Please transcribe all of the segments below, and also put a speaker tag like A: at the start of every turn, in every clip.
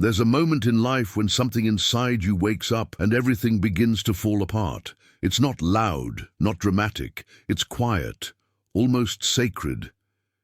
A: There's a moment in life when something inside you wakes up and everything begins to fall apart. It's not loud, not dramatic. It's quiet, almost sacred.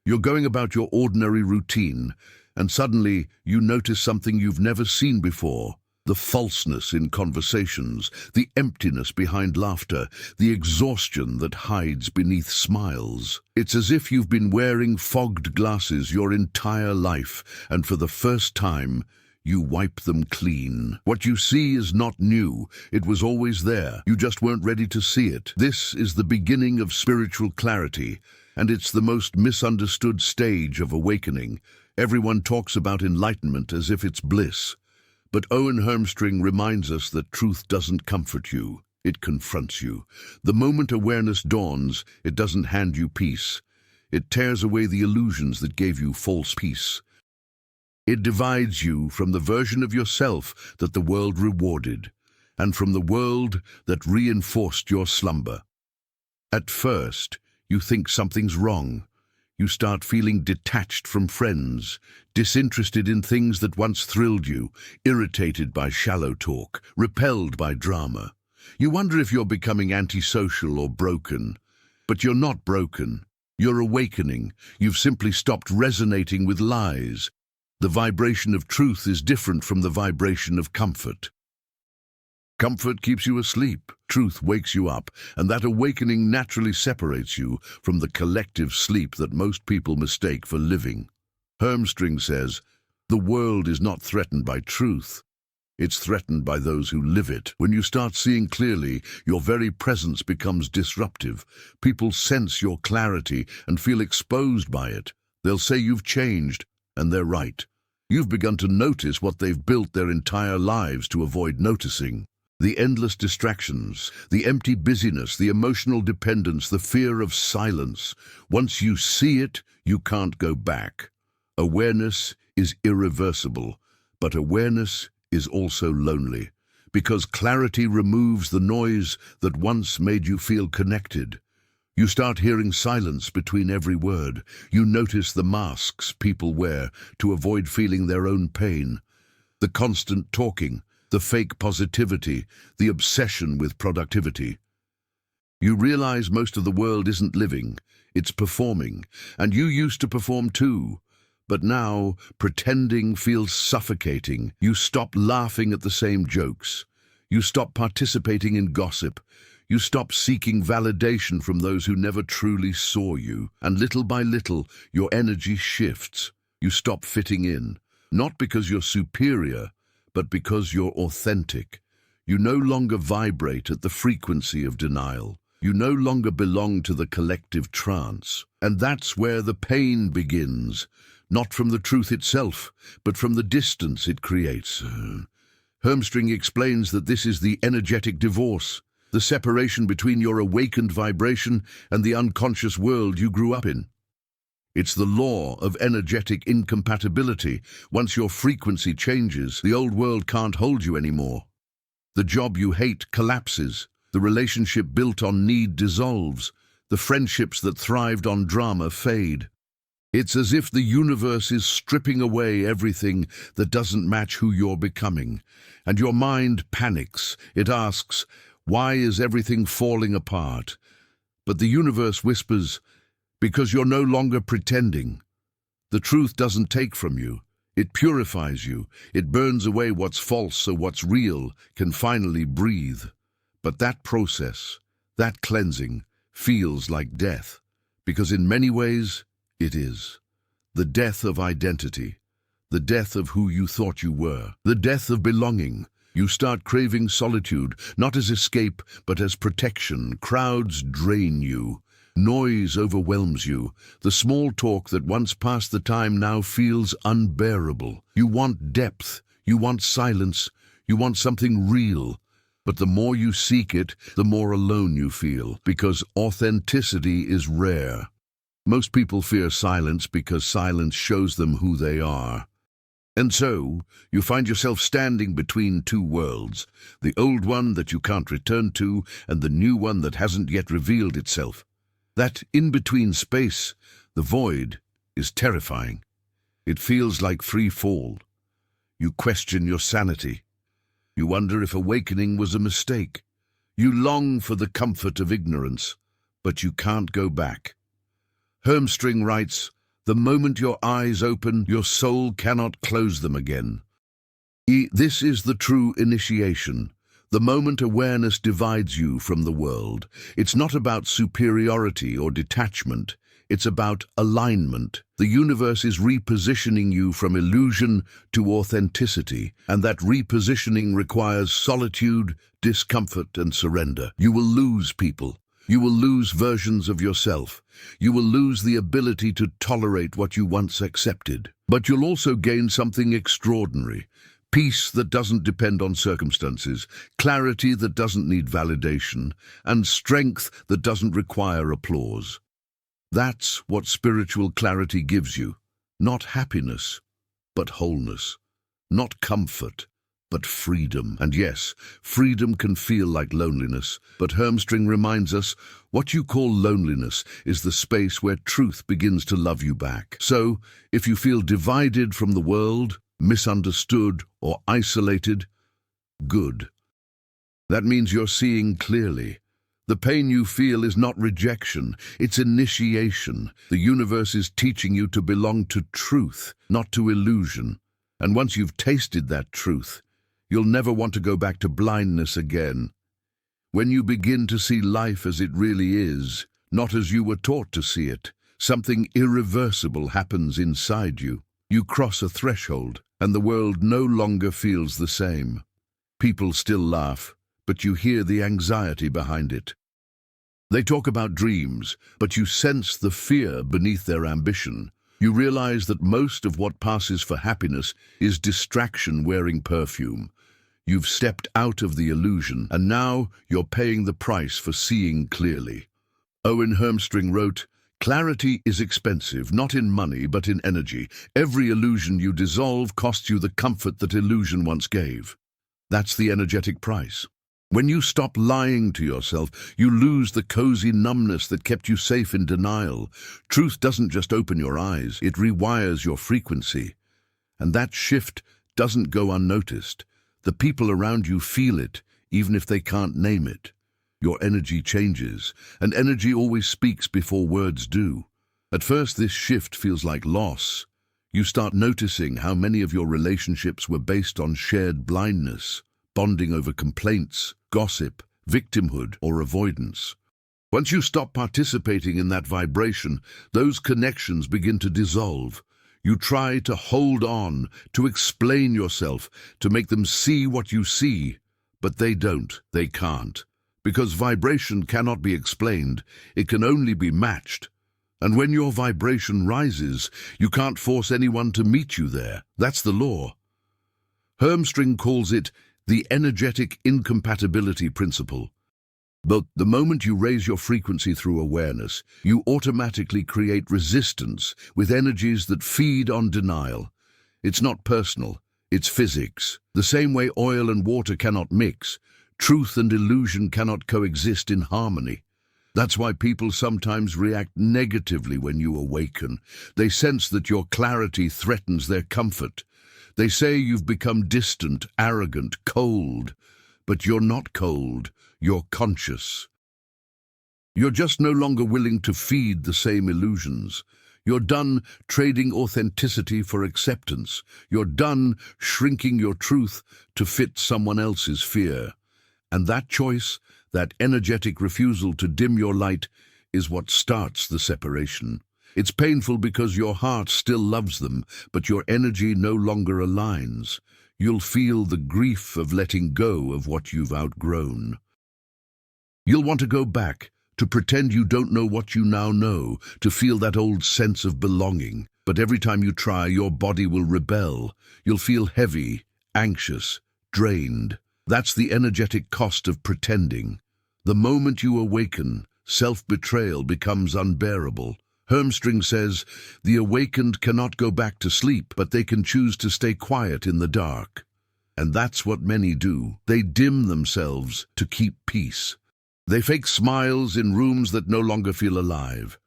A: You're going about your ordinary routine, and suddenly you notice something you've never seen before. The falseness in conversations, the emptiness behind laughter, the exhaustion that hides beneath smiles. It's as if you've been wearing fogged glasses your entire life, and for the first time, you wipe them clean. What you see is not new. It was always there. You just weren't ready to see it. This is the beginning of spiritual clarity, and it's the most misunderstood stage of awakening. Everyone talks about enlightenment as if it's bliss. But Owen Hermstring reminds us that truth doesn't comfort you, it confronts you. The moment awareness dawns, it doesn't hand you peace. It tears away the illusions that gave you false peace. It divides you from the version of yourself that the world rewarded, and from the world that reinforced your slumber. At first, you think something's wrong. You start feeling detached from friends, disinterested in things that once thrilled you, irritated by shallow talk, repelled by drama. You wonder if you're becoming antisocial or broken. But you're not broken. You're awakening. You've simply stopped resonating with lies. The vibration of truth is different from the vibration of comfort. Comfort keeps you asleep, truth wakes you up, and that awakening naturally separates you from the collective sleep that most people mistake for living. Hermstring says, "The world is not threatened by truth. It's threatened by those who live it." When you start seeing clearly, your very presence becomes disruptive. People sense your clarity and feel exposed by it. They'll say you've changed, and they're right. You've begun to notice what they've built their entire lives to avoid noticing. The endless distractions, the empty busyness, the emotional dependence, the fear of silence. Once you see it, you can't go back. Awareness is irreversible, but awareness is also lonely, because clarity removes the noise that once made you feel connected. You start hearing silence between every word. You notice the masks people wear to avoid feeling their own pain, the constant talking, the fake positivity, the obsession with productivity. You realize most of the world isn't living, it's performing, and you used to perform too. But now, pretending feels suffocating. You stop laughing at the same jokes. You stop participating in gossip. You stop seeking validation from those who never truly saw you. And little by little, your energy shifts. You stop fitting in, not because you're superior, but because you're authentic. You no longer vibrate at the frequency of denial. You no longer belong to the collective trance. And that's where the pain begins, not from the truth itself, but from the distance it creates. Hermstring explains that this is the energetic divorce, the separation between your awakened vibration and the unconscious world you grew up in. It's the law of energetic incompatibility. Once your frequency changes, the old world can't hold you anymore. The job you hate collapses. The relationship built on need dissolves. The friendships that thrived on drama fade. It's as if the universe is stripping away everything that doesn't match who you're becoming. And your mind panics. It asks, why is everything falling apart? But the universe whispers, because you're no longer pretending. The truth doesn't take from you. It purifies you. It burns away what's false so what's real can finally breathe. But that process, that cleansing, feels like death, because in many ways, it is. The death of identity, the death of who you thought you were, the death of belonging. You start craving solitude, not as escape, but as protection. Crowds drain you. Noise overwhelms you. The small talk that once passed the time now feels unbearable. You want depth. You want silence. You want something real. But the more you seek it, the more alone you feel, because authenticity is rare. Most people fear silence because silence shows them who they are. And so, you find yourself standing between two worlds, the old one that you can't return to, and the new one that hasn't yet revealed itself. That in-between space, the void, is terrifying. It feels like free fall. You question your sanity. You wonder if awakening was a mistake. You long for the comfort of ignorance, but you can't go back. Hermstring writes, "The moment your eyes open, your soul cannot close them again." This is the true initiation. The moment awareness divides you from the world. It's not about superiority or detachment. It's about alignment. The universe is repositioning you from illusion to authenticity, and that repositioning requires solitude, discomfort, and surrender. You will lose people. You will lose versions of yourself. You will lose the ability to tolerate what you once accepted. But you'll also gain something extraordinary. Peace that doesn't depend on circumstances, clarity that doesn't need validation, and strength that doesn't require applause. That's what spiritual clarity gives you. Not happiness, but wholeness. Not comfort, but freedom. And yes, freedom can feel like loneliness, but Hermstring reminds us what you call loneliness is the space where truth begins to love you back. So, if you feel divided from the world, misunderstood, or isolated, good. That means you're seeing clearly. The pain you feel is not rejection, it's initiation. The universe is teaching you to belong to truth, not to illusion. And once you've tasted that truth, you'll never want to go back to blindness again. When you begin to see life as it really is, not as you were taught to see it, something irreversible happens inside you. You cross a threshold, and the world no longer feels the same. People still laugh, but you hear the anxiety behind it. They talk about dreams, but you sense the fear beneath their ambition. You realize that most of what passes for happiness is distraction wearing perfume. You've stepped out of the illusion, and now you're paying the price for seeing clearly. Owen Hermstring wrote, "Clarity is expensive, not in money, but in energy. Every illusion you dissolve costs you the comfort that illusion once gave." That's the energetic price. When you stop lying to yourself, you lose the cozy numbness that kept you safe in denial. Truth doesn't just open your eyes, it rewires your frequency. And that shift doesn't go unnoticed. The people around you feel it, even if they can't name it. Your energy changes, and energy always speaks before words do. At first, this shift feels like loss. You start noticing how many of your relationships were based on shared blindness, bonding over complaints, gossip, victimhood, or avoidance. Once you stop participating in that vibration, those connections begin to dissolve. You try to hold on, to explain yourself, to make them see what you see, but they don't, they can't. Because vibration cannot be explained, it can only be matched. And when your vibration rises, you can't force anyone to meet you there. That's the law. Hermstring calls it the energetic incompatibility principle. But the moment you raise your frequency through awareness, you automatically create resistance with energies that feed on denial. It's not personal, it's physics. The same way oil and water cannot mix, truth and illusion cannot coexist in harmony. That's why people sometimes react negatively when you awaken. They sense that your clarity threatens their comfort. They say you've become distant, arrogant, cold. But you're not cold, you're conscious. You're just no longer willing to feed the same illusions. You're done trading authenticity for acceptance. You're done shrinking your truth to fit someone else's fear. And that choice, that energetic refusal to dim your light, is what starts the separation. It's painful because your heart still loves them, but your energy no longer aligns. You'll feel the grief of letting go of what you've outgrown. You'll want to go back, to pretend you don't know what you now know, to feel that old sense of belonging. But every time you try, your body will rebel. You'll feel heavy, anxious, drained. That's the energetic cost of pretending. The moment you awaken, self-betrayal becomes unbearable. Hermstring says, the awakened cannot go back to sleep, but they can choose to stay quiet in the dark. And that's what many do. They dim themselves to keep peace. They fake smiles in rooms that no longer feel alive.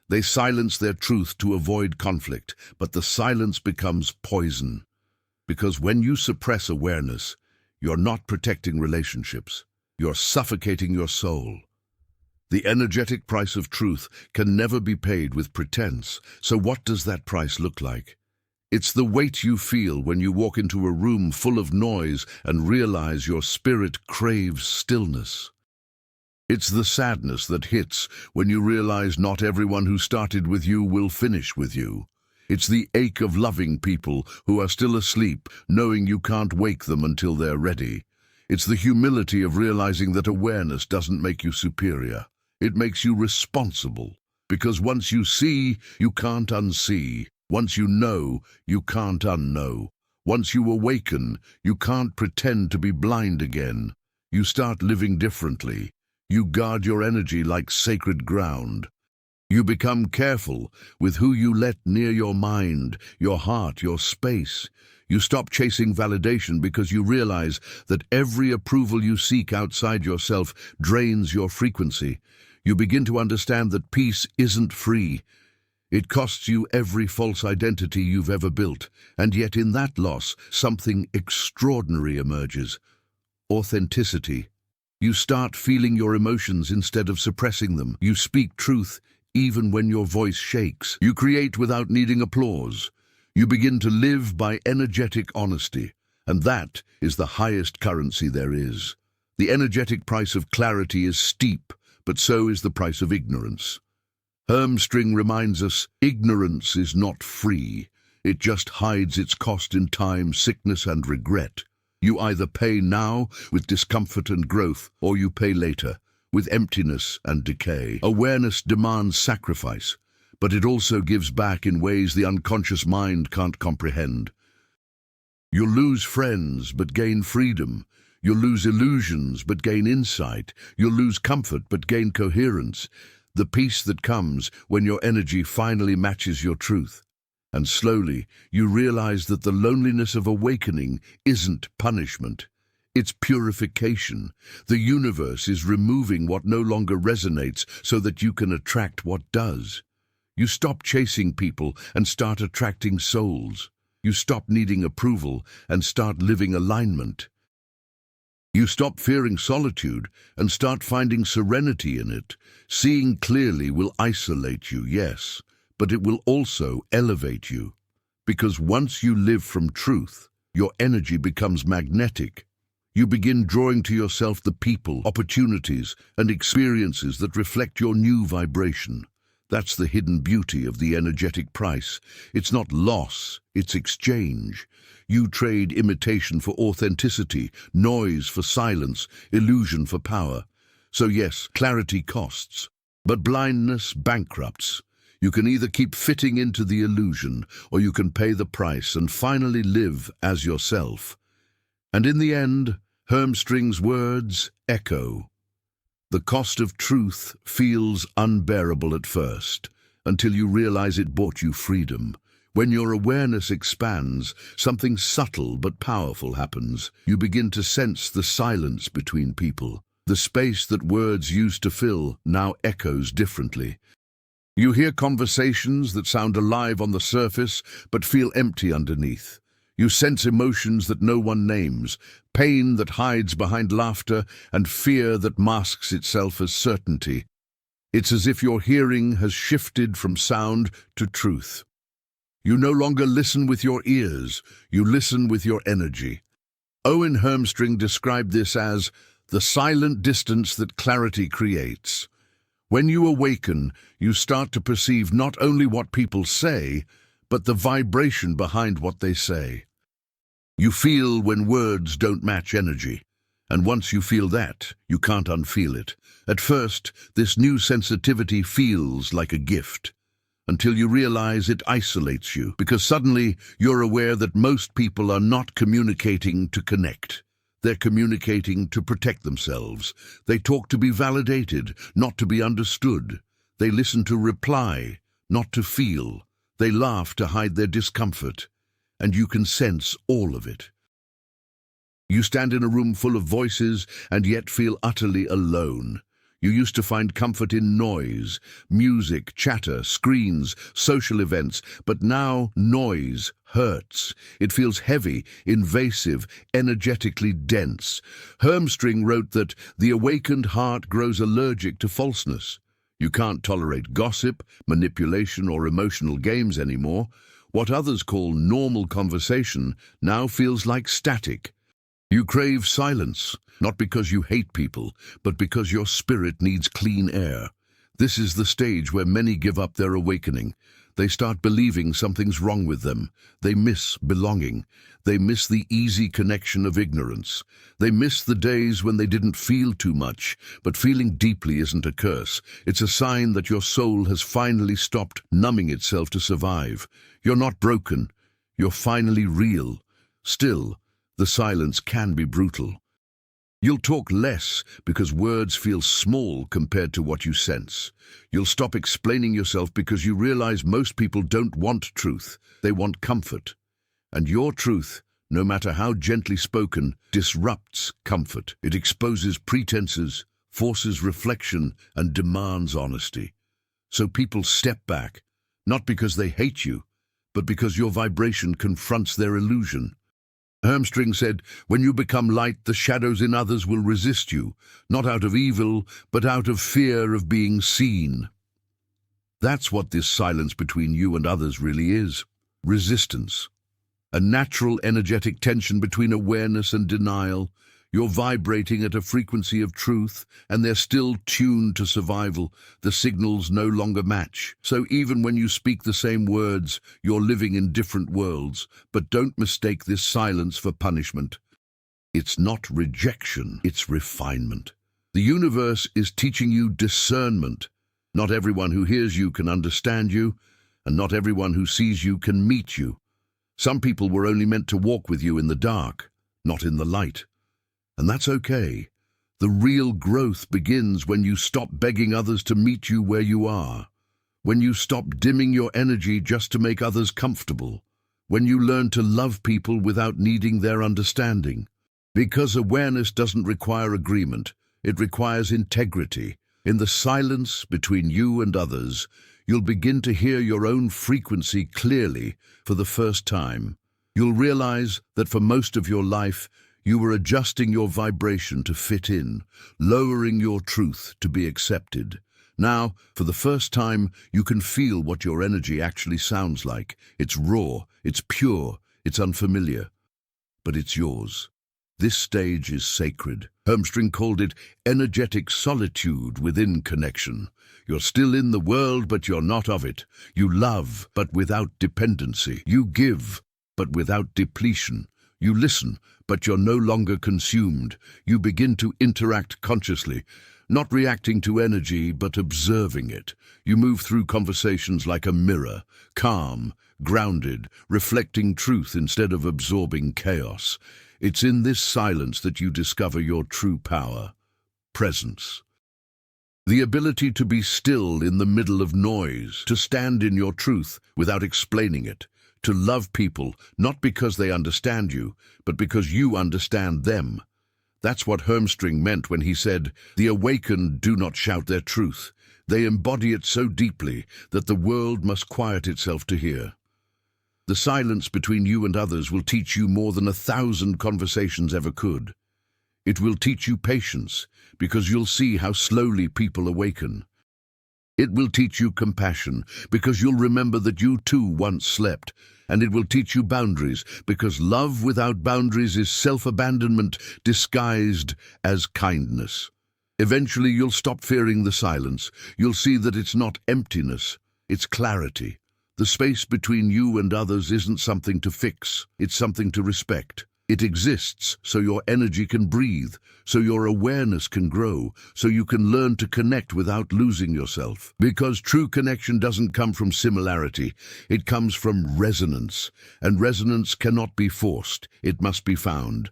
A: They silence their truth to avoid conflict, but the silence becomes poison. Because when you suppress awareness, you're not protecting relationships. You're suffocating your soul. The energetic price of truth can never be paid with pretense. So what does that price look like? It's the weight you feel when you walk into a room full of noise and realize your spirit craves stillness. It's the sadness that hits when you realize not everyone who started with you will finish with you. It's the ache of loving people who are still asleep, knowing you can't wake them until they're ready. It's the humility of realizing that awareness doesn't make you superior. It makes you responsible. Because once you see, you can't unsee. Once you know, you can't unknow. Once you awaken, you can't pretend to be blind again. You start living differently. You guard your energy like sacred ground. You become careful with who you let near your mind, your heart, your space. You stop chasing validation because you realize that every approval you seek outside yourself drains your frequency. You begin to understand that peace isn't free. It costs you every false identity you've ever built, and yet in that loss, something extraordinary emerges. Authenticity. You start feeling your emotions instead of suppressing them. You speak truth even when your voice shakes. You create without needing applause. You begin to live by energetic honesty, and that is the highest currency there is. The energetic price of clarity is steep, but so is the price of ignorance. Hermstring reminds us, ignorance is not free. It just hides its cost in time, sickness, and regret. You either pay now with discomfort and growth, or you pay later with emptiness and decay. Awareness demands sacrifice, but it also gives back in ways the unconscious mind can't comprehend. You'll lose friends but gain freedom. You'll lose illusions but gain insight. You'll lose comfort but gain coherence. The peace that comes when your energy finally matches your truth. And slowly, you realize that the loneliness of awakening isn't punishment. It's purification. The universe is removing what no longer resonates so that you can attract what does. You stop chasing people and start attracting souls. You stop needing approval and start living alignment. You stop fearing solitude and start finding serenity in it. Seeing clearly will isolate you, yes, but it will also elevate you. Because once you live from truth, your energy becomes magnetic. You begin drawing to yourself the people, opportunities, and experiences that reflect your new vibration. That's the hidden beauty of the energetic price. It's not loss, it's exchange. You trade imitation for authenticity, noise for silence, illusion for power. So yes, clarity costs, but blindness bankrupts. You can either keep fitting into the illusion, or you can pay the price and finally live as yourself. And in the end, Hermstring's words echo. The cost of truth feels unbearable at first, until you realize it bought you freedom. When your awareness expands, something subtle but powerful happens. You begin to sense the silence between people. The space that words used to fill now echoes differently. You hear conversations that sound alive on the surface but feel empty underneath. You sense emotions that no one names, pain that hides behind laughter, and fear that masks itself as certainty. It's as if your hearing has shifted from sound to truth. You no longer listen with your ears, you listen with your energy. Owen Hermstring described this as the silent distance that clarity creates. When you awaken, you start to perceive not only what people say, but the vibration behind what they say. You feel when words don't match energy, and once you feel that, you can't unfeel it. At first, this new sensitivity feels like a gift, until you realize it isolates you, because suddenly you're aware that most people are not communicating to connect. They're communicating to protect themselves. They talk to be validated, not to be understood. They listen to reply, not to feel. They laugh to hide their discomfort. And you can sense all of it. You stand in a room full of voices and yet feel utterly alone. You used to find comfort in noise, music, chatter, screens, social events, but now noise hurts. It feels heavy, invasive, energetically dense. Hermstring wrote that the awakened heart grows allergic to falseness. You can't tolerate gossip, manipulation, or emotional games anymore. What others call normal conversation now feels like static. You crave silence, not because you hate people, but because your spirit needs clean air. This is the stage where many give up their awakening. They start believing something's wrong with them. They miss belonging. They miss the easy connection of ignorance. They miss the days when they didn't feel too much, but feeling deeply isn't a curse. It's a sign that your soul has finally stopped numbing itself to survive. You're not broken. You're finally real. Still, the silence can be brutal. You'll talk less because words feel small compared to what you sense. You'll stop explaining yourself because you realize most people don't want truth. They want comfort. And your truth, no matter how gently spoken, disrupts comfort. It exposes pretenses, forces reflection, and demands honesty. So people step back, not because they hate you, but because your vibration confronts their illusion. Hermstring said, "When you become light, the shadows in others will resist you, not out of evil, but out of fear of being seen." That's what this silence between you and others really is. Resistance. A natural energetic tension between awareness and denial. You're vibrating at a frequency of truth, and they're still tuned to survival. The signals no longer match. So even when you speak the same words, you're living in different worlds. But don't mistake this silence for punishment. It's not rejection, it's refinement. The universe is teaching you discernment. Not everyone who hears you can understand you, and not everyone who sees you can meet you. Some people were only meant to walk with you in the dark, not in the light. And that's okay. The real growth begins when you stop begging others to meet you where you are. When you stop dimming your energy just to make others comfortable. When you learn to love people without needing their understanding. Because awareness doesn't require agreement, it requires integrity. In the silence between you and others, you'll begin to hear your own frequency clearly for the first time. You'll realize that for most of your life, you were adjusting your vibration to fit in, lowering your truth to be accepted. Now, for the first time, you can feel what your energy actually sounds like. It's raw, it's pure, it's unfamiliar, but it's yours. This stage is sacred. Hermstring called it energetic solitude within connection. You're still in the world, but you're not of it. You love, but without dependency. You give, but without depletion. You listen, but you're no longer consumed. You begin to interact consciously, not reacting to energy, but observing it. You move through conversations like a mirror, calm, grounded, reflecting truth instead of absorbing chaos. It's in this silence that you discover your true power, presence. The ability to be still in the middle of noise, to stand in your truth without explaining it, to love people not because they understand you, but because you understand them. That's what Hermstring meant when he said, "The awakened do not shout their truth. They embody it so deeply that the world must quiet itself to hear." The silence between you and others will teach you more than 1,000 conversations ever could. It will teach you patience, because you'll see how slowly people awaken. It will teach you compassion, because you'll remember that you too once slept. And it will teach you boundaries, because love without boundaries is self-abandonment disguised as kindness. Eventually you'll stop fearing the silence. You'll see that it's not emptiness, it's clarity. The space between you and others isn't something to fix, it's something to respect. It exists so your energy can breathe, so your awareness can grow, so you can learn to connect without losing yourself. Because true connection doesn't come from similarity, it comes from resonance. And resonance cannot be forced, it must be found.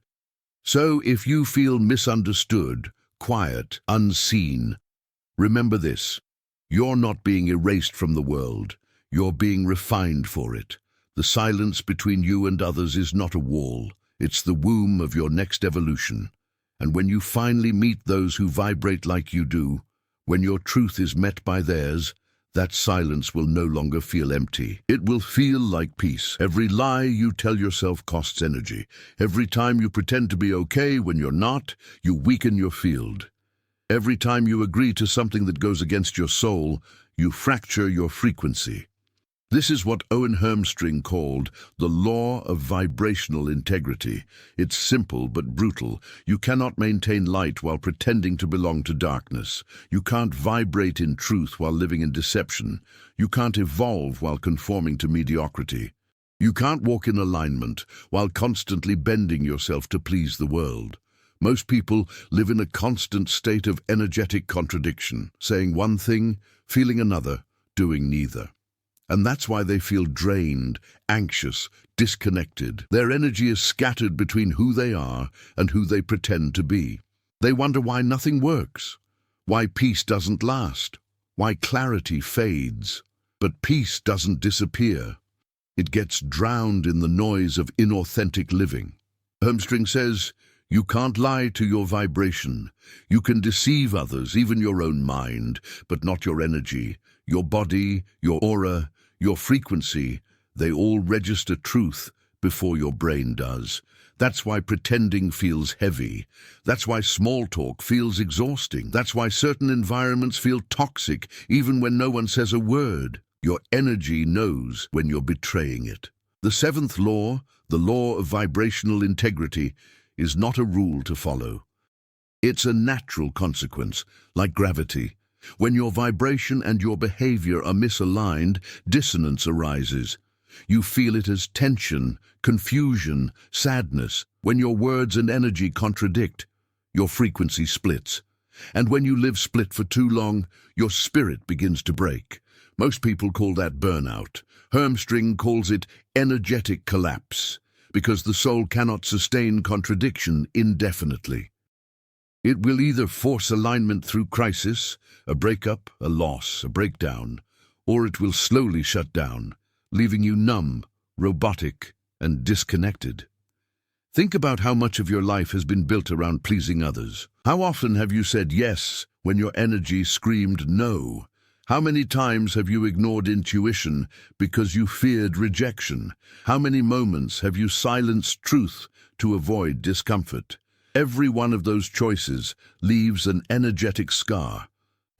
A: So if you feel misunderstood, quiet, unseen, remember this: you're not being erased from the world, you're being refined for it. The silence between you and others is not a wall. It's the womb of your next evolution. And when you finally meet those who vibrate like you do, When your truth is met by theirs, that silence will no longer feel empty. It will feel like peace. Every lie you tell yourself costs energy. Every time you pretend to be okay when you're not, you weaken your field. Every time you agree to something that goes against your soul, you fracture your frequency. This is what Owen Hermstring called the law of vibrational integrity. It's simple but brutal. You cannot maintain light while pretending to belong to darkness. You can't vibrate in truth while living in deception. You can't evolve while conforming to mediocrity. You can't walk in alignment while constantly bending yourself to please the world. Most people live in a constant state of energetic contradiction, saying one thing, feeling another, doing neither. And that's why they feel drained, anxious, disconnected. Their energy is scattered between who they are and who they pretend to be. They wonder why nothing works, why peace doesn't last, why clarity fades. But peace doesn't disappear. It gets drowned in the noise of inauthentic living. Hermstring says, you can't lie to your vibration. You can deceive others, even your own mind, but not your energy, your body, your aura, your frequency. They all register truth before your brain does. That's why pretending feels heavy. That's why small talk feels exhausting. That's why certain environments feel toxic, even when no one says a word. Your energy knows when you're betraying it. The seventh law, the law of vibrational integrity, is not a rule to follow. It's a natural consequence, like gravity. When your vibration and your behavior are misaligned, dissonance arises. You feel it as tension, confusion, sadness. When your words and energy contradict, your frequency splits. And when you live split for too long, your spirit begins to break. Most people call that burnout. Hermstring calls it energetic collapse, because the soul cannot sustain contradiction indefinitely. It will either force alignment through crisis, a breakup, a loss, a breakdown, or it will slowly shut down, leaving you numb, robotic, and disconnected. Think about how much of your life has been built around pleasing others. How often have you said yes when your energy screamed no? How many times have you ignored intuition because you feared rejection? How many moments have you silenced truth to avoid discomfort? Every one of those choices leaves an energetic scar,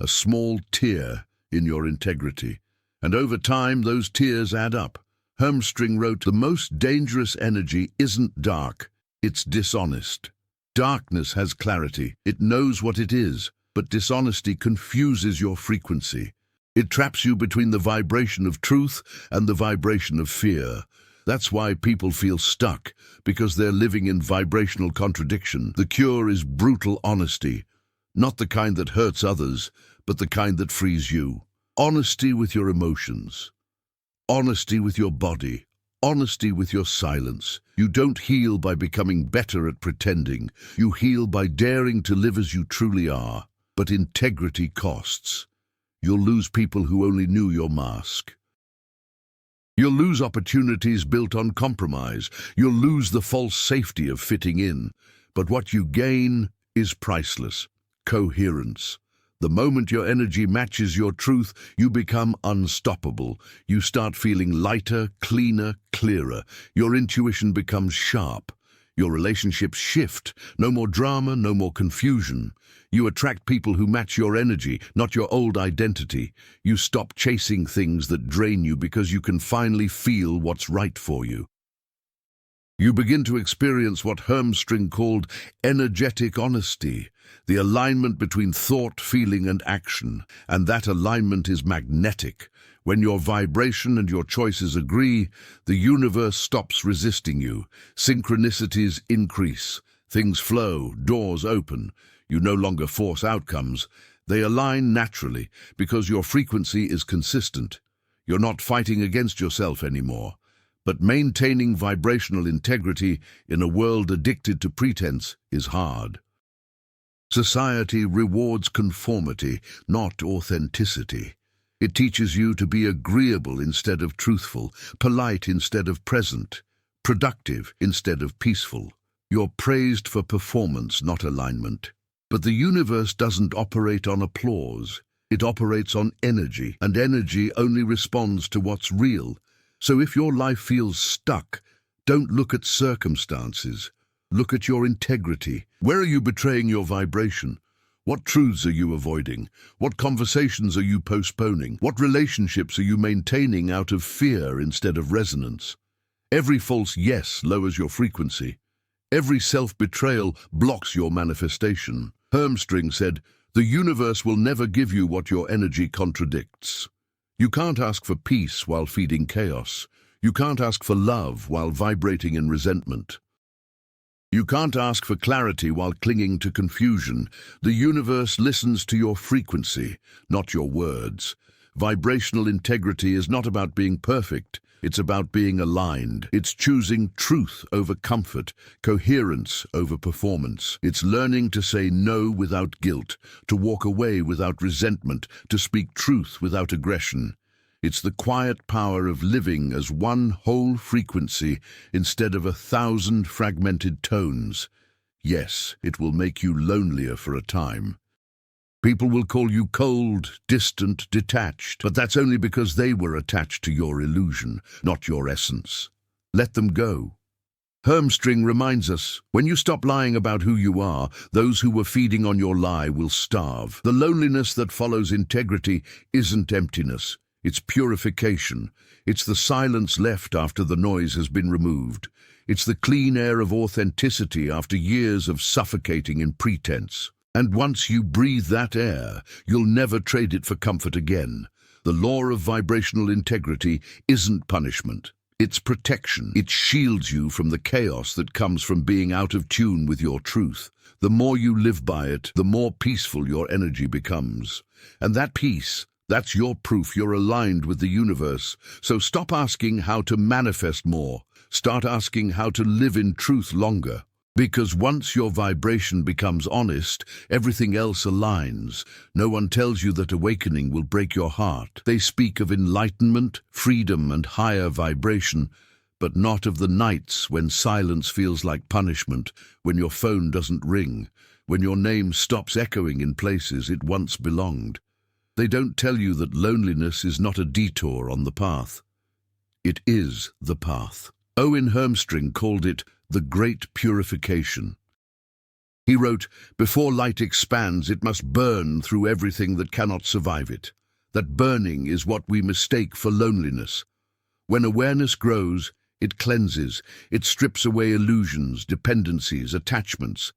A: a small tear in your integrity. And over time, those tears add up. Hermstring wrote, the most dangerous energy isn't dark, it's dishonest. Darkness has clarity, it knows what it is, but dishonesty confuses your frequency. It traps you between the vibration of truth and the vibration of fear. That's why people feel stuck, because they're living in vibrational contradiction. The cure is brutal honesty, not the kind that hurts others, but the kind that frees you. Honesty with your emotions, honesty with your body, honesty with your silence. You don't heal by becoming better at pretending. You heal by daring to live as you truly are. But integrity costs. You'll lose people who only knew your mask. You'll lose opportunities built on compromise. You'll lose the false safety of fitting in. But what you gain is priceless. Coherence. The moment your energy matches your truth, you become unstoppable. You start feeling lighter, cleaner, clearer. Your intuition becomes sharp. Your relationships shift. No more drama, no more confusion. You attract people who match your energy, not your old identity. You stop chasing things that drain you because you can finally feel what's right for you. You begin to experience what Hermstring called energetic honesty, the alignment between thought, feeling, and action. And that alignment is magnetic. When your vibration and your choices agree, the universe stops resisting you. Synchronicities increase. Things flow, doors open. You no longer force outcomes. They align naturally because your frequency is consistent. You're not fighting against yourself anymore. But maintaining vibrational integrity in a world addicted to pretense is hard. Society rewards conformity, not authenticity. It teaches you to be agreeable instead of truthful, polite instead of present, productive instead of peaceful. You're praised for performance, not alignment. But the universe doesn't operate on applause. It operates on energy, and energy only responds to what's real. So if your life feels stuck, don't look at circumstances. Look at your integrity. Where are you betraying your vibration? What truths are you avoiding? What conversations are you postponing? What relationships are you maintaining out of fear instead of resonance? Every false yes lowers your frequency. Every self-betrayal blocks your manifestation. Hermstring said, "The universe will never give you what your energy contradicts." You can't ask for peace while feeding chaos. You can't ask for love while vibrating in resentment. You can't ask for clarity while clinging to confusion. The universe listens to your frequency, not your words. Vibrational integrity is not about being perfect. It's about being aligned. It's choosing truth over comfort, coherence over performance. It's learning to say no without guilt, to walk away without resentment, to speak truth without aggression. It's the quiet power of living as one whole frequency instead of 1,000 fragmented tones. Yes, it will make you lonelier for a time. People will call you cold, distant, detached, but that's only because they were attached to your illusion, not your essence. Let them go. Hermstring reminds us, when you stop lying about who you are, those who were feeding on your lie will starve. The loneliness that follows integrity isn't emptiness. It's purification. It's the silence left after the noise has been removed. It's the clean air of authenticity after years of suffocating in pretense. And once you breathe that air, you'll never trade it for comfort again. The law of vibrational integrity isn't punishment. It's protection. It shields you from the chaos that comes from being out of tune with your truth. The more you live by it, the more peaceful your energy becomes. And that peace, that's your proof you're aligned with the universe. So stop asking how to manifest more. Start asking how to live in truth longer. Because once your vibration becomes honest, everything else aligns. No one tells you that awakening will break your heart. They speak of enlightenment, freedom, and higher vibration, but not of the nights when silence feels like punishment, when your phone doesn't ring, when your name stops echoing in places it once belonged. They don't tell you that loneliness is not a detour on the path. It is the path. Owen Hermstring called it the great purification. He wrote, "Before light expands, it must burn through everything that cannot survive it. That burning is what we mistake for loneliness. When awareness grows, it cleanses, it strips away illusions, dependencies, attachments.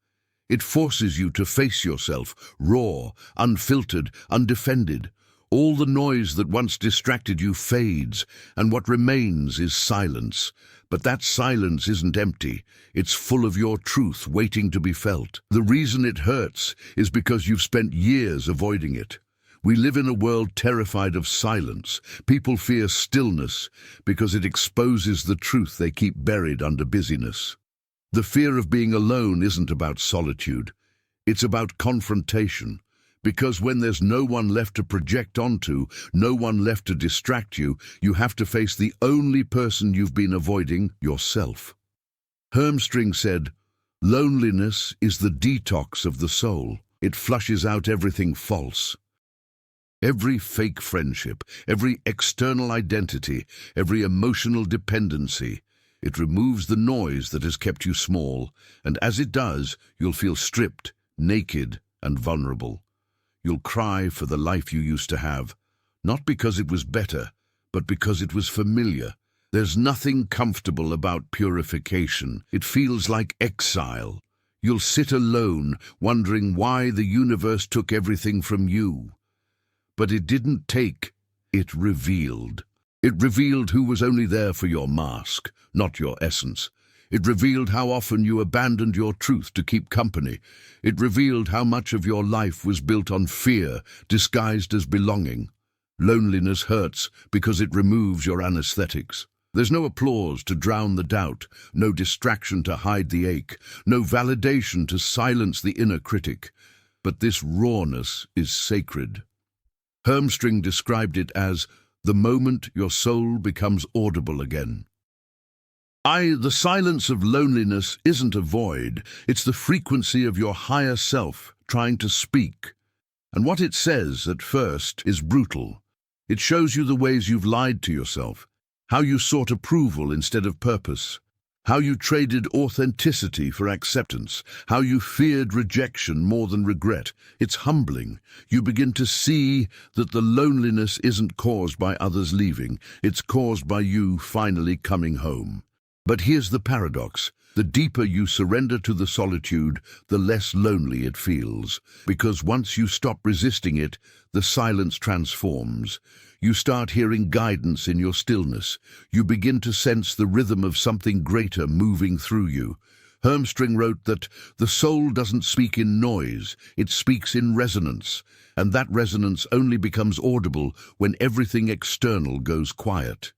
A: It forces you to face yourself, raw, unfiltered, undefended. All the noise that once distracted you fades, and what remains is silence. But that silence isn't empty. It's full of your truth waiting to be felt. The reason it hurts is because you've spent years avoiding it. We live in a world terrified of silence. People fear stillness because it exposes the truth they keep buried under busyness. The fear of being alone isn't about solitude. It's about confrontation. Because when there's no one left to project onto, no one left to distract you, you have to face the only person you've been avoiding, yourself. Hermstring said, "Loneliness is the detox of the soul. It flushes out everything false. Every fake friendship, every external identity, every emotional dependency. It removes the noise that has kept you small, and as it does, you'll feel stripped, naked, and vulnerable. You'll cry for the life you used to have, not because it was better, but because it was familiar. There's nothing comfortable about purification. It feels like exile. You'll sit alone, wondering why the universe took everything from you. But it didn't take, it revealed. It revealed who was only there for your mask, not your essence. It revealed how often you abandoned your truth to keep company. It revealed how much of your life was built on fear, disguised as belonging. Loneliness hurts because it removes your anesthetics. There's no applause to drown the doubt, no distraction to hide the ache, no validation to silence the inner critic. But this rawness is sacred. Hermstring described it as the moment your soul becomes audible again. The silence of loneliness isn't a void, it's the frequency of your higher self trying to speak. And what it says at first is brutal. It shows you the ways you've lied to yourself, how you sought approval instead of purpose, how you traded authenticity for acceptance, how you feared rejection more than regret. It's humbling. You begin to see that the loneliness isn't caused by others leaving, it's caused by you finally coming home. But here's the paradox. The deeper you surrender to the solitude, the less lonely it feels. Because once you stop resisting it, the silence transforms. You start hearing guidance in your stillness. You begin to sense the rhythm of something greater moving through you. Hermstring wrote that the soul doesn't speak in noise, it speaks in resonance. And that resonance only becomes audible when everything external goes quiet.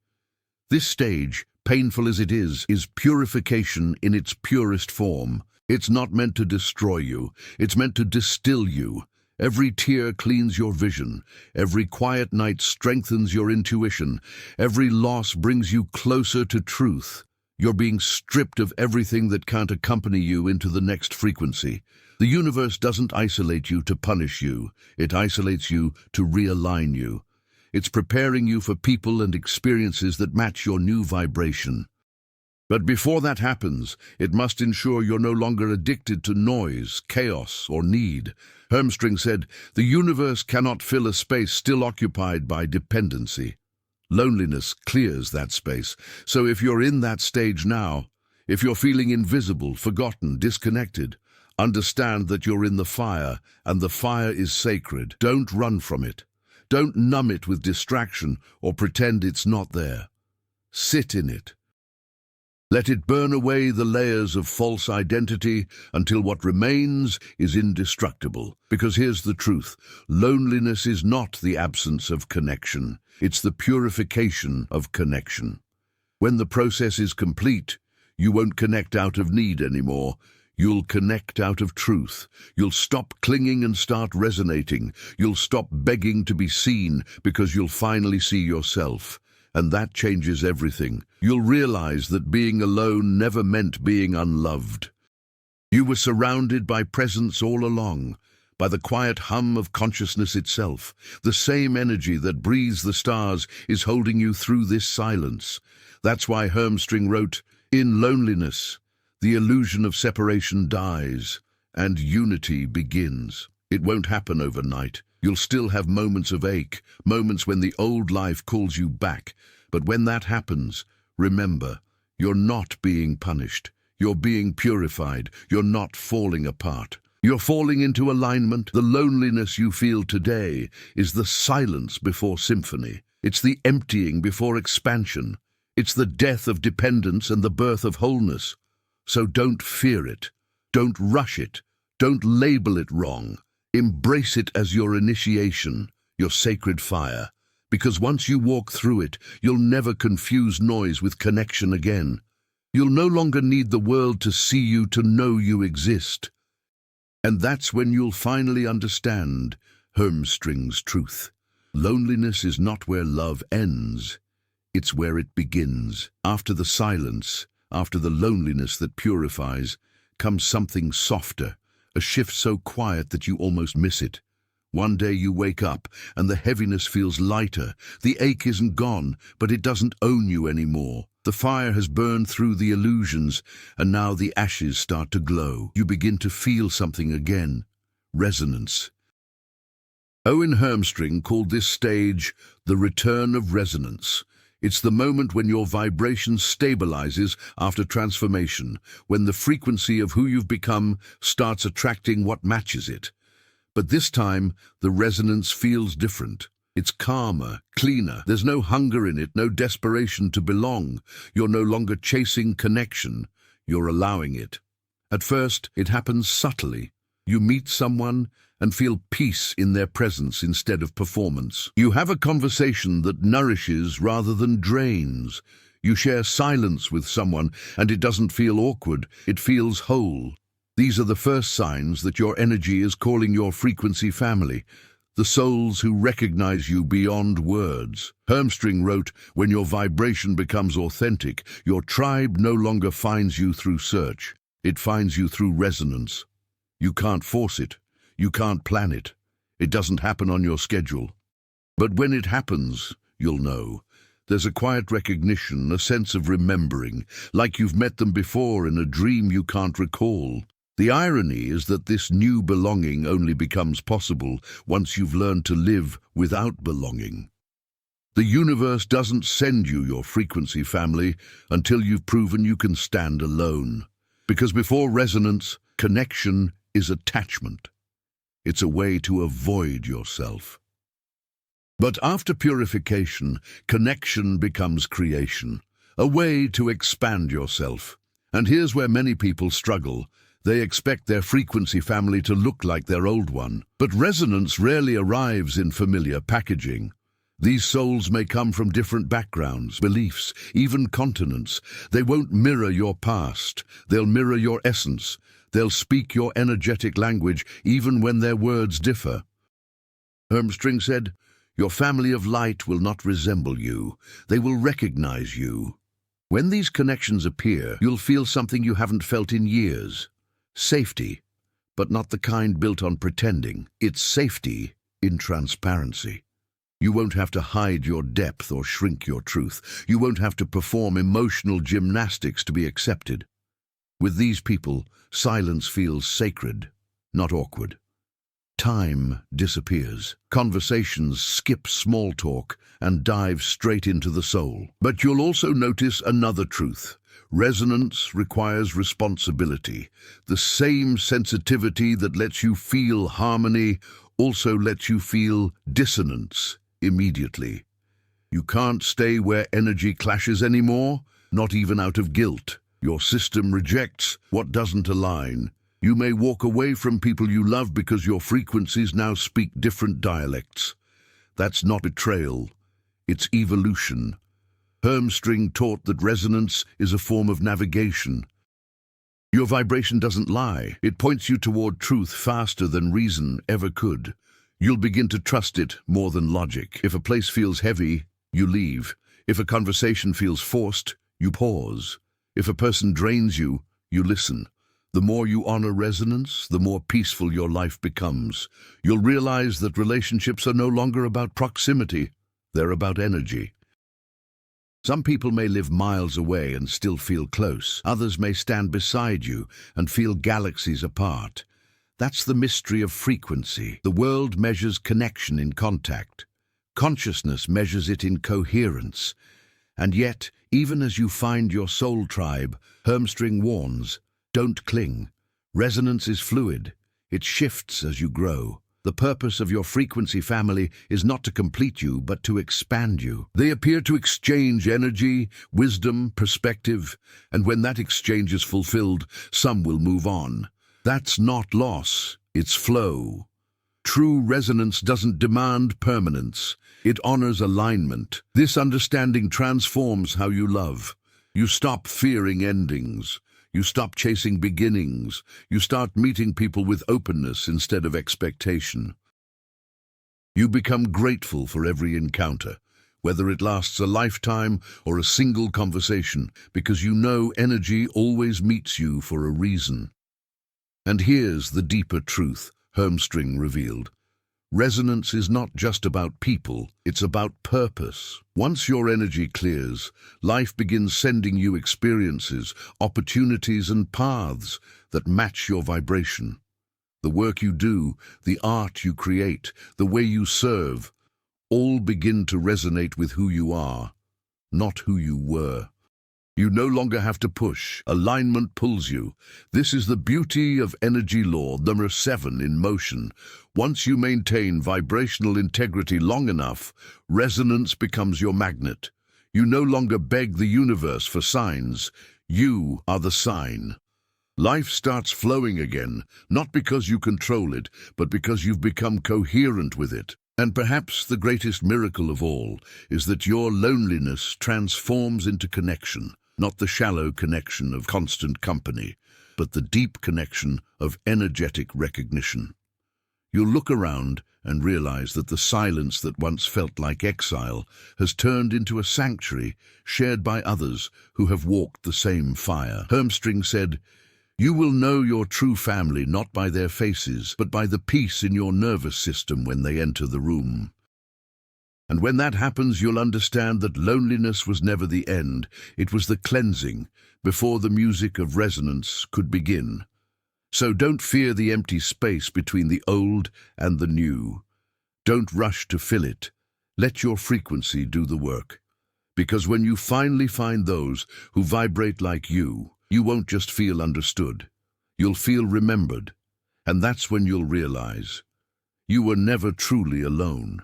A: This stage, painful as it is purification in its purest form. It's not meant to destroy you, it's meant to distill you. Every tear cleans your vision, every quiet night strengthens your intuition, every loss brings you closer to truth. You're being stripped of everything that can't accompany you into the next frequency. The universe doesn't isolate you to punish you, it isolates you to realign you. It's preparing you for people and experiences that match your new vibration. But before that happens, it must ensure you're no longer addicted to noise, chaos, or need. Hermstring said, "The universe cannot fill a space still occupied by dependency." Loneliness clears that space. So if you're in that stage now, if you're feeling invisible, forgotten, disconnected, understand that you're in the fire, and the fire is sacred. Don't run from it. Don't numb it with distraction or pretend it's not there. Sit in it. Let it burn away the layers of false identity until what remains is indestructible. Because here's the truth, loneliness is not the absence of connection, it's the purification of connection. When the process is complete, you won't connect out of need anymore. You'll connect out of truth. You'll stop clinging and start resonating. You'll stop begging to be seen because you'll finally see yourself. And that changes everything. You'll realize that being alone never meant being unloved. You were surrounded by presence all along, by the quiet hum of consciousness itself. The same energy that breathes the stars is holding you through this silence. That's why Hermstring wrote, "In loneliness, the illusion of separation dies, and unity begins." It won't happen overnight. You'll still have moments of ache, moments when the old life calls you back. But when that happens, remember, you're not being punished. You're being purified. You're not falling apart. You're falling into alignment. The loneliness you feel today is the silence before symphony. It's the emptying before expansion. It's the death of dependence and the birth of wholeness. So don't fear it. Don't rush it. Don't label it wrong. Embrace it as your initiation, your sacred fire. Because once you walk through it, you'll never confuse noise with connection again. You'll no longer need the world to see you to know you exist. And that's when you'll finally understand Hermstring's truth. Loneliness is not where love ends. It's where it begins. After the silence, after the loneliness that purifies, comes something softer, a shift so quiet that you almost miss it. One day you wake up and the heaviness feels lighter. The ache isn't gone, but it doesn't own you anymore. The fire has burned through the illusions, and now the ashes start to glow. You begin to feel something again. Resonance. Owen Hermstring called this stage the return of resonance. It's the moment when your vibration stabilizes after transformation, when the frequency of who you've become starts attracting what matches it. But this time, the resonance feels different. It's calmer, cleaner. There's no hunger in it, no desperation to belong. You're no longer chasing connection, you're allowing it. At first, it happens subtly. You meet someone and feel peace in their presence instead of performance. You have a conversation that nourishes rather than drains. You share silence with someone and it doesn't feel awkward, it feels whole. These are the first signs that your energy is calling your frequency family, the souls who recognize you beyond words. Hermstring wrote, "When your vibration becomes authentic, your tribe no longer finds you through search. It finds you through resonance. You can't force it. You can't plan it. It doesn't happen on your schedule. But when it happens, you'll know. There's a quiet recognition, a sense of remembering, like you've met them before in a dream you can't recall. The irony is that this new belonging only becomes possible once you've learned to live without belonging. The universe doesn't send you your frequency family until you've proven you can stand alone. Because before resonance, connection is attachment. It's a way to avoid yourself. But after purification, connection becomes creation, a way to expand yourself. And here's where many people struggle. They expect their frequency family to look like their old one. But resonance rarely arrives in familiar packaging. These souls may come from different backgrounds, beliefs, even continents. They won't mirror your past. They'll mirror your essence. They'll speak your energetic language, even when their words differ. Hermstring said, "Your family of light will not resemble you. They will recognize you." When these connections appear, you'll feel something you haven't felt in years. Safety, but not the kind built on pretending. It's safety in transparency. You won't have to hide your depth or shrink your truth. You won't have to perform emotional gymnastics to be accepted. With these people, silence feels sacred, not awkward. Time disappears. Conversations skip small talk and dive straight into the soul. But you'll also notice another truth. Resonance requires responsibility. The same sensitivity that lets you feel harmony also lets you feel dissonance immediately. You can't stay where energy clashes anymore, not even out of guilt. Your system rejects what doesn't align. You may walk away from people you love because your frequencies now speak different dialects. That's not betrayal, it's evolution. Hermstring taught that resonance is a form of navigation. Your vibration doesn't lie. It points you toward truth faster than reason ever could. You'll begin to trust it more than logic. If a place feels heavy, you leave. If a conversation feels forced, you pause. If a person drains you, you listen. The more you honor resonance, the more peaceful your life becomes. You'll realize that relationships are no longer about proximity. They're about energy. Some people may live miles away and still feel close. Others may stand beside you and feel galaxies apart. That's the mystery of frequency. The world measures connection in contact. Consciousness measures it in coherence. And yet, even as you find your soul tribe, Hermstring warns, don't cling. Resonance is fluid. It shifts as you grow. The purpose of your frequency family is not to complete you, but to expand you. They appear to exchange energy, wisdom, perspective, and when that exchange is fulfilled, some will move on. That's not loss, it's flow. True resonance doesn't demand permanence. It honors alignment. This understanding transforms how you love. You stop fearing endings. You stop chasing beginnings. You start meeting people with openness instead of expectation. You become grateful for every encounter, whether it lasts a lifetime or a single conversation, because you know energy always meets you for a reason. And here's the deeper truth Hermstring revealed. Resonance is not just about people, it's about purpose. Once your energy clears, life begins sending you experiences, opportunities and paths that match your vibration. The work you do, the art you create, the way you serve, all begin to resonate with who you are, not who you were. You no longer have to push. Alignment pulls you. This is the beauty of energy law, number 7 in motion. Once you maintain vibrational integrity long enough, resonance becomes your magnet. You no longer beg the universe for signs. You are the sign. Life starts flowing again, not because you control it, but because you've become coherent with it. And perhaps the greatest miracle of all is that your loneliness transforms into connection. Not the shallow connection of constant company, but the deep connection of energetic recognition. You'll look around and realize that the silence that once felt like exile has turned into a sanctuary shared by others who have walked the same fire. Hermstring said, You will know your true family not by their faces, but by the peace in your nervous system when they enter the room. And when that happens, you'll understand that loneliness was never the end. It was the cleansing, before the music of resonance could begin. So don't fear the empty space between the old and the new. Don't rush to fill it. Let your frequency do the work. Because when you finally find those who vibrate like you won't just feel understood. You'll feel remembered. And that's when you'll realize you were never truly alone.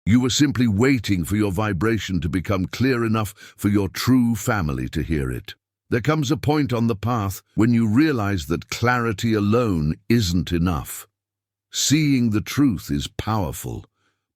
A: You were simply waiting for your vibration to become clear enough for your true family to hear it. There comes a point on the path when you realize that clarity alone isn't enough. Seeing the truth is powerful,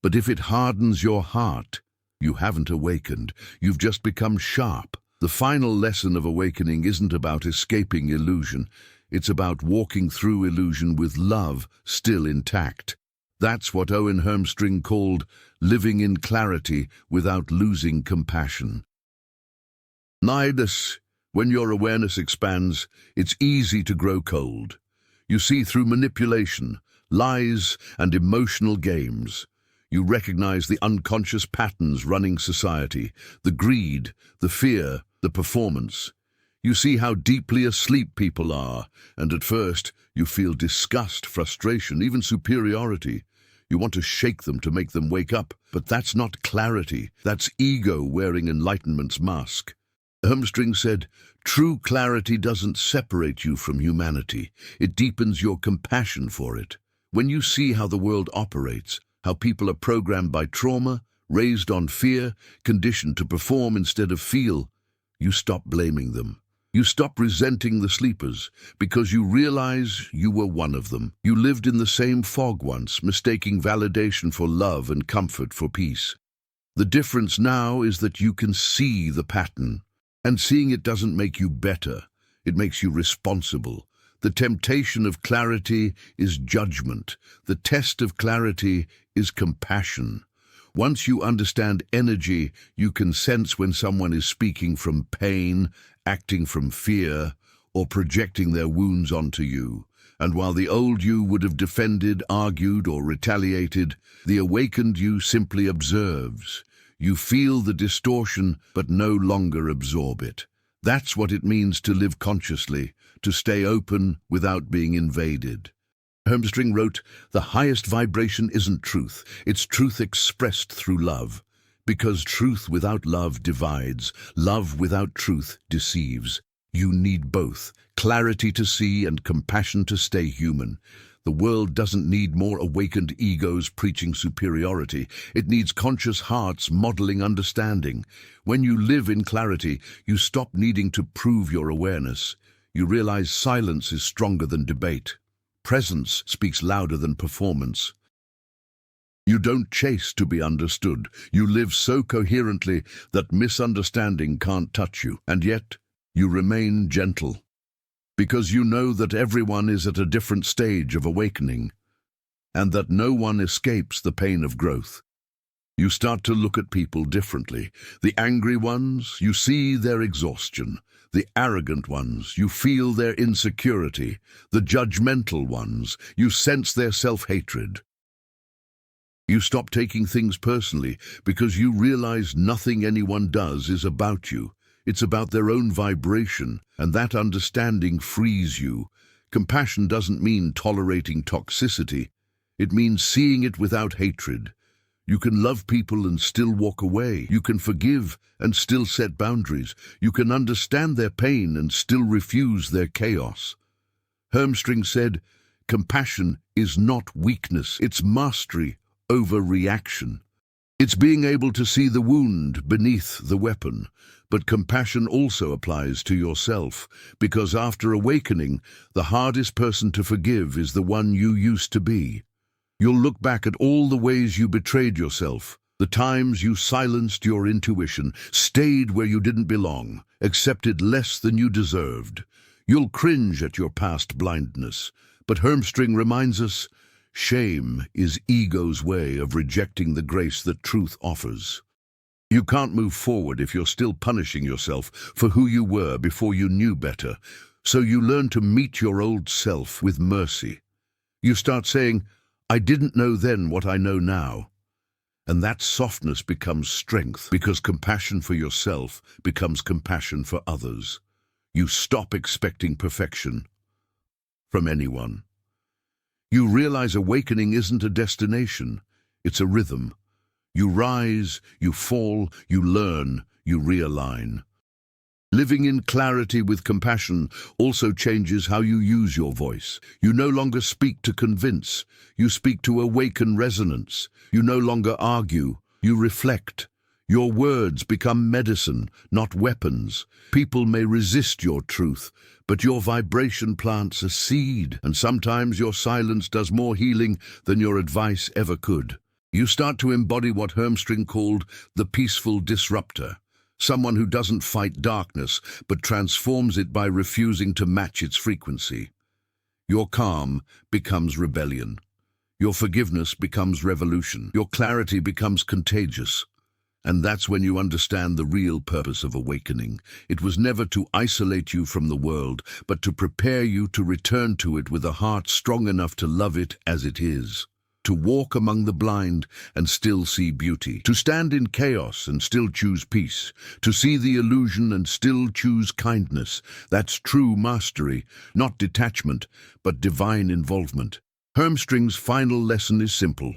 A: but if it hardens your heart, you haven't awakened. You've just become sharp. The final lesson of awakening isn't about escaping illusion. It's about walking through illusion with love still intact. That's what Owen Hermstring called living in clarity without losing compassion. Nidus, when your awareness expands, it's easy to grow cold. You see through manipulation, lies, and emotional games. You recognize the unconscious patterns running society, the greed, the fear, the performance. You see how deeply asleep people are, and at first you feel disgust, frustration, even superiority. You want to shake them to make them wake up, but that's not clarity. That's ego wearing enlightenment's mask. Hermstring said, "True clarity doesn't separate you from humanity. It deepens your compassion for it. When you see how the world operates, how people are programmed by trauma, raised on fear, conditioned to perform instead of feel, you stop blaming them. You stop resenting the sleepers because you realize you were one of them. You lived in the same fog once, mistaking validation for love and comfort for peace. The difference now is that you can see the pattern. And seeing it doesn't make you better. It makes you responsible. The temptation of clarity is judgment. The test of clarity is compassion. Once you understand energy, you can sense when someone is speaking from pain, acting from fear, or projecting their wounds onto you. And while the old you would have defended, argued, or retaliated, the awakened you simply observes. You feel the distortion, but no longer absorb it. That's what it means to live consciously, to stay open without being invaded. Hermstring wrote, "The highest vibration isn't truth, it's truth expressed through love. Because truth without love divides, love without truth deceives. You need both, clarity to see and compassion to stay human. The world doesn't need more awakened egos preaching superiority. It needs conscious hearts modeling understanding. When you live in clarity, you stop needing to prove your awareness. You realize silence is stronger than debate. Presence speaks louder than performance. You don't chase to be understood. You live so coherently that misunderstanding can't touch you. And yet, you remain gentle. Because you know that everyone is at a different stage of awakening, and that no one escapes the pain of growth. You start to look at people differently. The angry ones, you see their exhaustion. The arrogant ones, you feel their insecurity. The judgmental ones, you sense their self-hatred. You stop taking things personally because you realize nothing anyone does is about you. It's about their own vibration, and that understanding frees you. Compassion doesn't mean tolerating toxicity. It means seeing it without hatred. You can love people and still walk away. You can forgive and still set boundaries. You can understand their pain and still refuse their chaos. Hermstring said, "Compassion is not weakness, it's mastery over reaction. It's being able to see the wound beneath the weapon. But compassion also applies to yourself, because after awakening, the hardest person to forgive is the one you used to be. You'll look back at all the ways you betrayed yourself, the times you silenced your intuition, stayed where you didn't belong, accepted less than you deserved. You'll cringe at your past blindness. But Hermstring reminds us, shame is ego's way of rejecting the grace that truth offers. You can't move forward if you're still punishing yourself for who you were before you knew better. So you learn to meet your old self with mercy. You start saying, I didn't know then what I know now. And that softness becomes strength, because compassion for yourself becomes compassion for others. You stop expecting perfection from anyone. You realize awakening isn't a destination, it's a rhythm. You rise, you fall, you learn, you realign. Living in clarity with compassion also changes how you use your voice. You no longer speak to convince, you speak to awaken resonance. You no longer argue, you reflect. Your words become medicine, not weapons. People may resist your truth, but your vibration plants a seed, and sometimes your silence does more healing than your advice ever could. You start to embody what Hermstring called the peaceful disruptor. Someone who doesn't fight darkness, but transforms it by refusing to match its frequency. Your calm becomes rebellion. Your forgiveness becomes revolution. Your clarity becomes contagious. And that's when you understand the real purpose of awakening. It was never to isolate you from the world, but to prepare you to return to it with a heart strong enough to love it as it is. To walk among the blind and still see beauty, to stand in chaos and still choose peace, to see the illusion and still choose kindness. That's true mastery, not detachment, but divine involvement. Hermstring's final lesson is simple.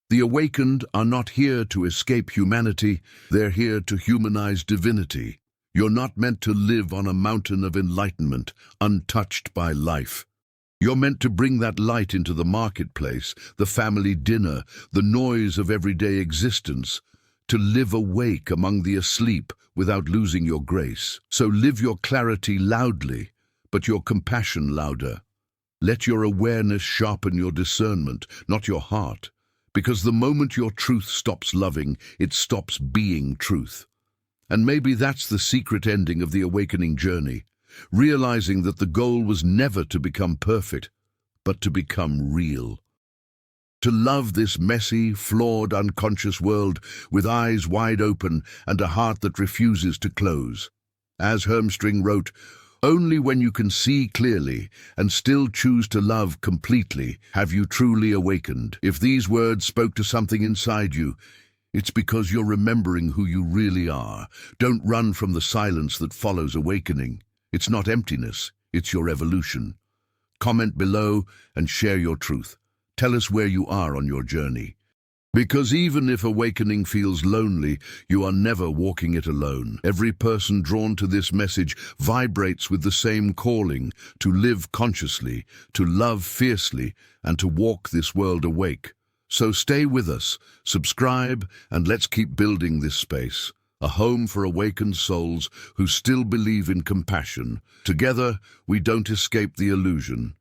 A: The awakened are not here to escape humanity, they're here to humanize divinity. You're not meant to live on a mountain of enlightenment, untouched by life. You're meant to bring that light into the marketplace, the family dinner, the noise of everyday existence, to live awake among the asleep without losing your grace. So live your clarity loudly, but your compassion louder. Let your awareness sharpen your discernment, not your heart, because the moment your truth stops loving, it stops being truth. And maybe that's the secret ending of the awakening journey. Realizing that the goal was never to become perfect, but to become real. To love this messy, flawed, unconscious world with eyes wide open and a heart that refuses to close. As Hermstring wrote, only when you can see clearly and still choose to love completely have you truly awakened. If these words spoke to something inside you, it's because you're remembering who you really are. Don't run from the silence that follows awakening. It's not emptiness, it's your evolution. Comment below and share your truth. Tell us where you are on your journey. Because even if awakening feels lonely, you are never walking it alone. Every person drawn to this message vibrates with the same calling, to live consciously, to love fiercely, and to walk this world awake. So stay with us, subscribe, and let's keep building this space. A home for awakened souls who still believe in compassion. Together, we don't escape the illusion.